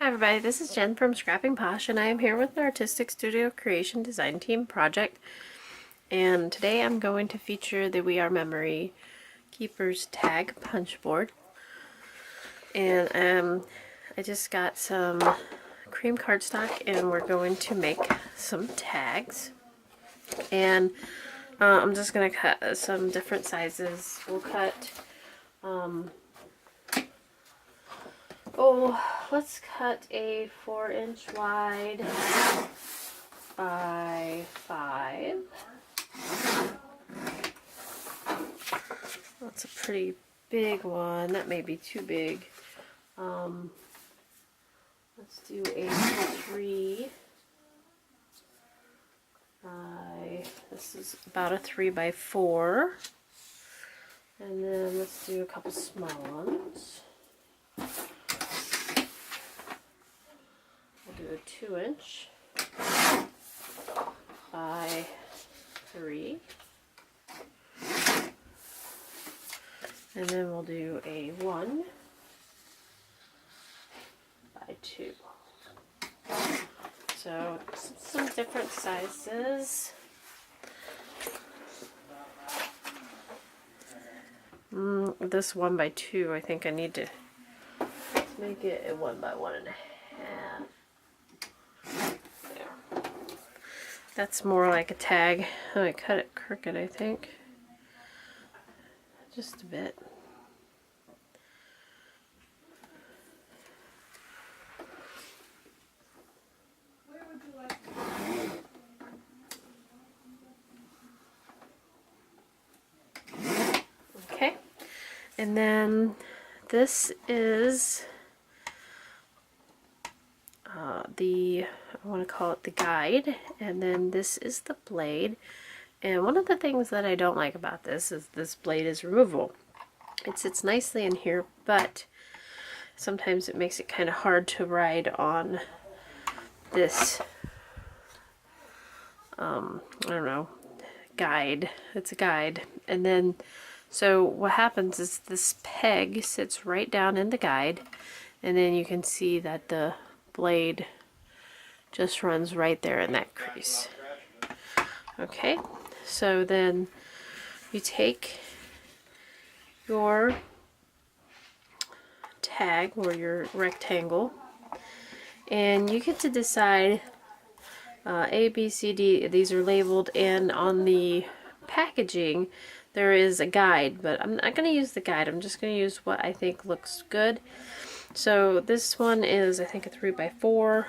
Hi everybody, this is Jen from Scrapping Posh, and I am here with the Artistic Studio Creation Design Team project. And today I'm going to feature the WeRMemory Keepers tag punch board. And I just got some cream cardstock, and we're going to make some tags. And I'm just going to cut some different sizes. We'll cut let's cut a 4-inch wide by 5. That's a pretty big one. That may be too big. Let's do a 3 by, this is about a 3 by 4. And then let's do a couple small ones. Do a 2-inch by 3, and then we'll do a 1 by 2. So some different sizes. This 1 by 2, I think I need to make it a 1 by 1.5. That's more like a tag. I cut it crooked, I think. Just a bit. Okay. And then this is I want to call it the guide, and then this is the blade. And one of the things that I don't like about this is this blade is removable. It sits nicely in here, but sometimes it makes it kind of hard to ride on this I don't know, guide. It's a guide. And then so what happens is this peg sits right down in the guide, and then you can see that the blade just runs right there in that crease. Okay, so then you take your tag or your rectangle, and you get to decide A, B, C, D. These are labeled, and on the packaging there is a guide, but I'm not going to use the guide. I'm just going to use what I think looks good. So this one is, I think, a 3 by 4.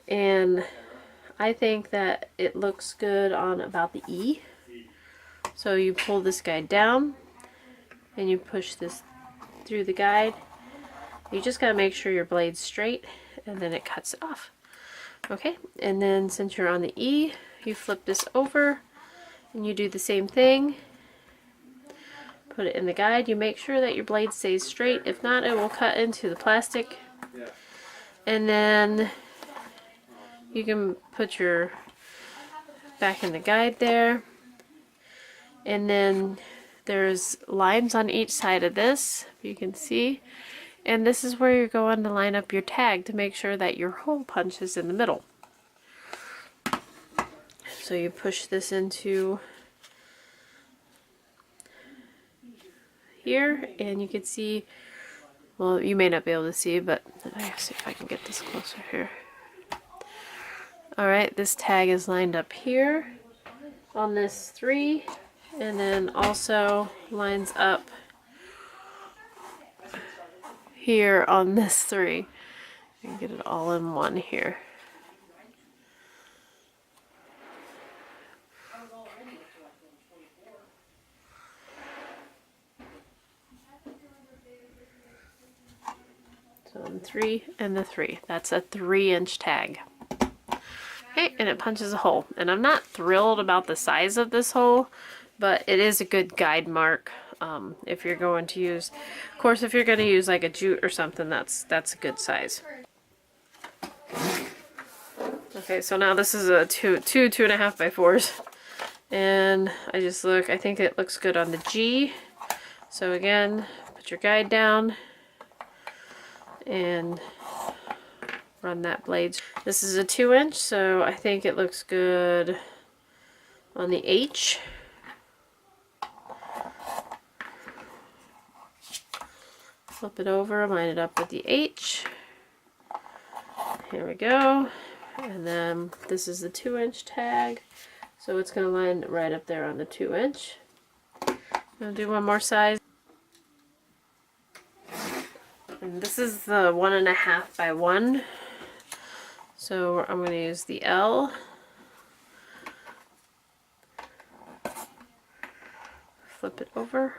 And I think that it looks good on about the E. So you pull this guide down and you push this through the guide. You just gotta make sure your blade's straight, and then it cuts it off. Okay, and then since you're on the E, you flip this over and you do the same thing. Put it in the guide. You make sure that your blade stays straight. If not, it will cut into the plastic. And then you can put your back in the guide there, and then there's lines on each side of this, you can see, and this is where you're going to line up your tag to make sure that your hole punch is in the middle. So you push this into here, and you can see, well, you may not be able to see, but let's see if I can get this closer here. Alright, this tag is lined up here on this 3, and then also lines up here on this 3. You can get it all in one here. So on 3 and the 3. That's a 3-inch tag. Okay, and it punches a hole. And I'm not thrilled about the size of this hole, but it is a good guide mark if you're going to use. Of course, if you're going to use like a jute or something, that's a good size. Okay, so now this is a 2.5 by 4s. And I just look, I think it looks good on the G. So again, put your guide down and run that blade. This is a 2-inch, so I think it looks good on the H. Flip it over, line it up with the H. Here we go. And then this is the 2-inch tag, so it's going to line right up there on the 2-inch. I'll do one more size. And this is the 1.5 by 1. So I'm going to use the L. Flip it over.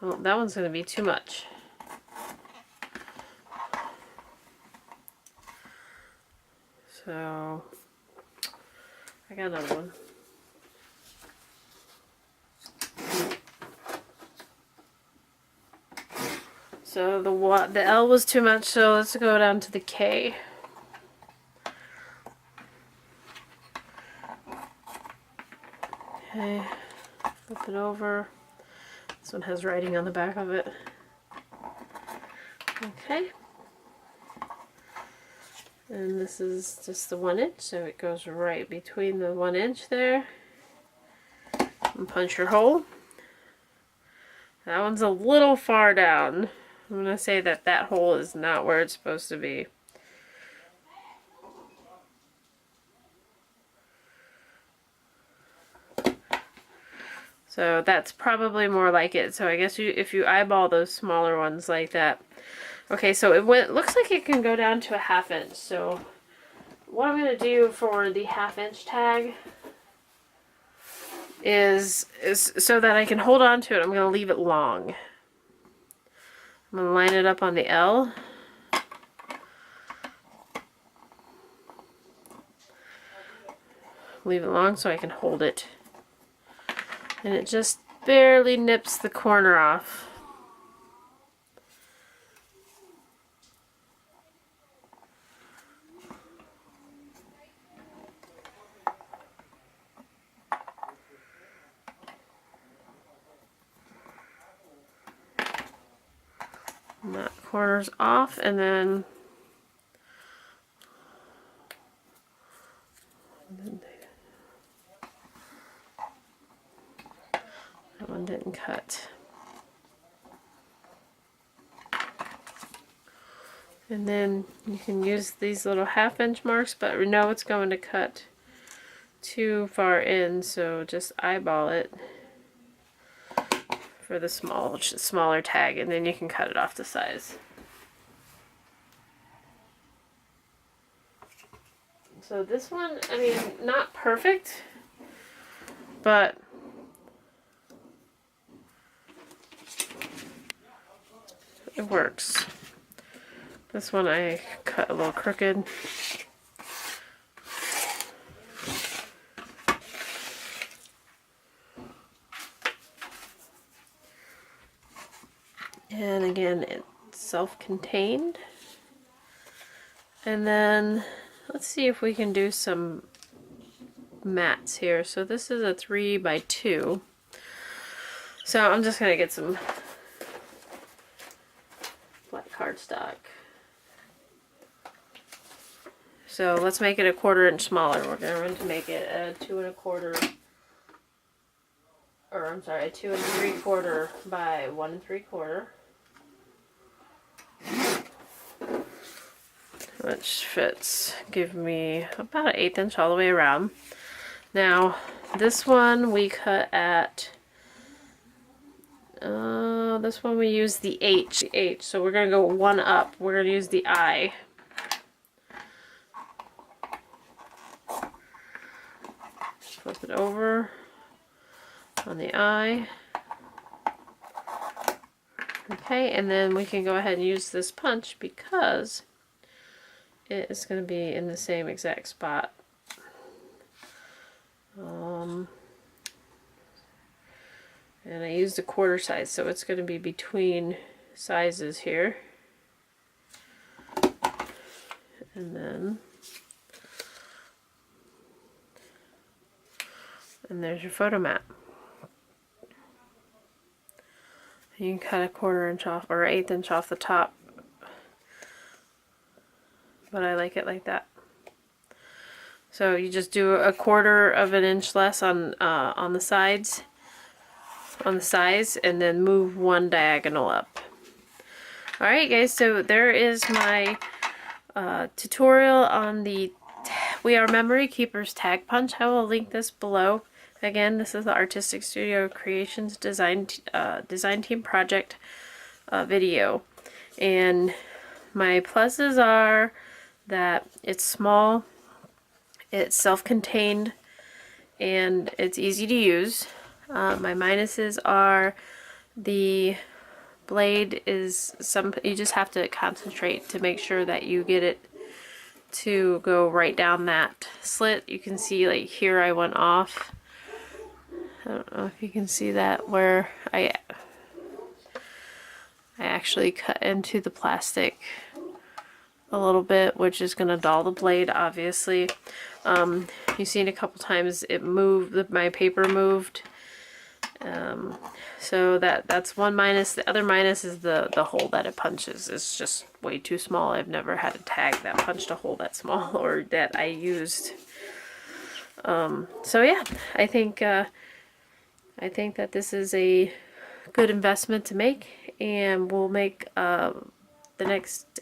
Oh, that one's going to be too much. So I got another one. So the L was too much, so let's go down to the K. Okay, flip it over. This one has writing on the back of it. Okay. And this is just the 1-inch, so it goes right between the 1-inch there. And punch your hole. That one's a little far down. I'm going to say that that hole is not where it's supposed to be. So that's probably more like it. So I guess if you eyeball those smaller ones like that. Okay, so it looks like it can go down to a 1/2 inch. So what I'm going to do for the 1/2 inch tag is so that I can hold on to it, I'm going to leave it long. I'm going to line it up on the L. Leave it long so I can hold it. And it just barely nips the corner off. And that corner's off, and then that one didn't cut. And then you can use these little 1/2 inch marks, but we know it's going to cut too far in, so just eyeball it for the smaller tag, and then you can cut it off to size. So this one, I mean, not perfect, but it works. This one I cut a little crooked. And again, it's self-contained. And then let's see if we can do some mats here. So this is a 3 by 2. So I'm just going to get some black cardstock. So let's make it a 1/4 inch smaller. We're going to make it a 2 1/4, or I'm sorry, a 2 3/4 by 1 3/4. Which fits, give me about an 1/8 inch all the way around. Now, this one we cut at, this one we use the H. So we're going to go 1 up. We're going to use the I. Flip it over on the I. Okay, and then we can go ahead and use this punch because it is going to be in the same exact spot. And I used a 1/4 size, so it's going to be between sizes here. And then, and there's your photo mat. You can cut a 1/4 inch off or 1/8 inch off the top, but I like it like that. So you just do a 1/4 of an inch less on the sides, on the size, and then move one diagonal up. Alright guys, so there is my tutorial on the WeRMemory Keepers tag punch. I will link this below. Again, this is the Artistic Studio Creations design team project video. And my pluses are that it's small, it's self-contained, and it's easy to use. My minuses are the blade is you just have to concentrate to make sure that you get it to go right down that slit. You can see like here I went off. I don't know if you can see that, where I actually cut into the plastic a little bit, which is going to dull the blade, obviously. You've seen a couple times it moved, my paper moved. So that's one minus. The other minus is the hole that it punches. It's just way too small. I've never had a tag that punched a hole that small, or that I used. So yeah, I think that this is a good investment to make, and we'll make the next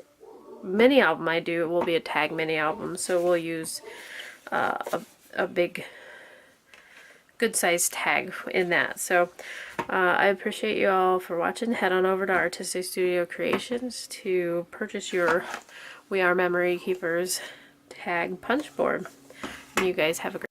mini album I do will be a tag mini album. So we'll use a big good sized tag in that. So I appreciate you all for watching. Head on over to Artistic Studio Creations to purchase your WeRMemory Keepers tag punch board. And you guys have a great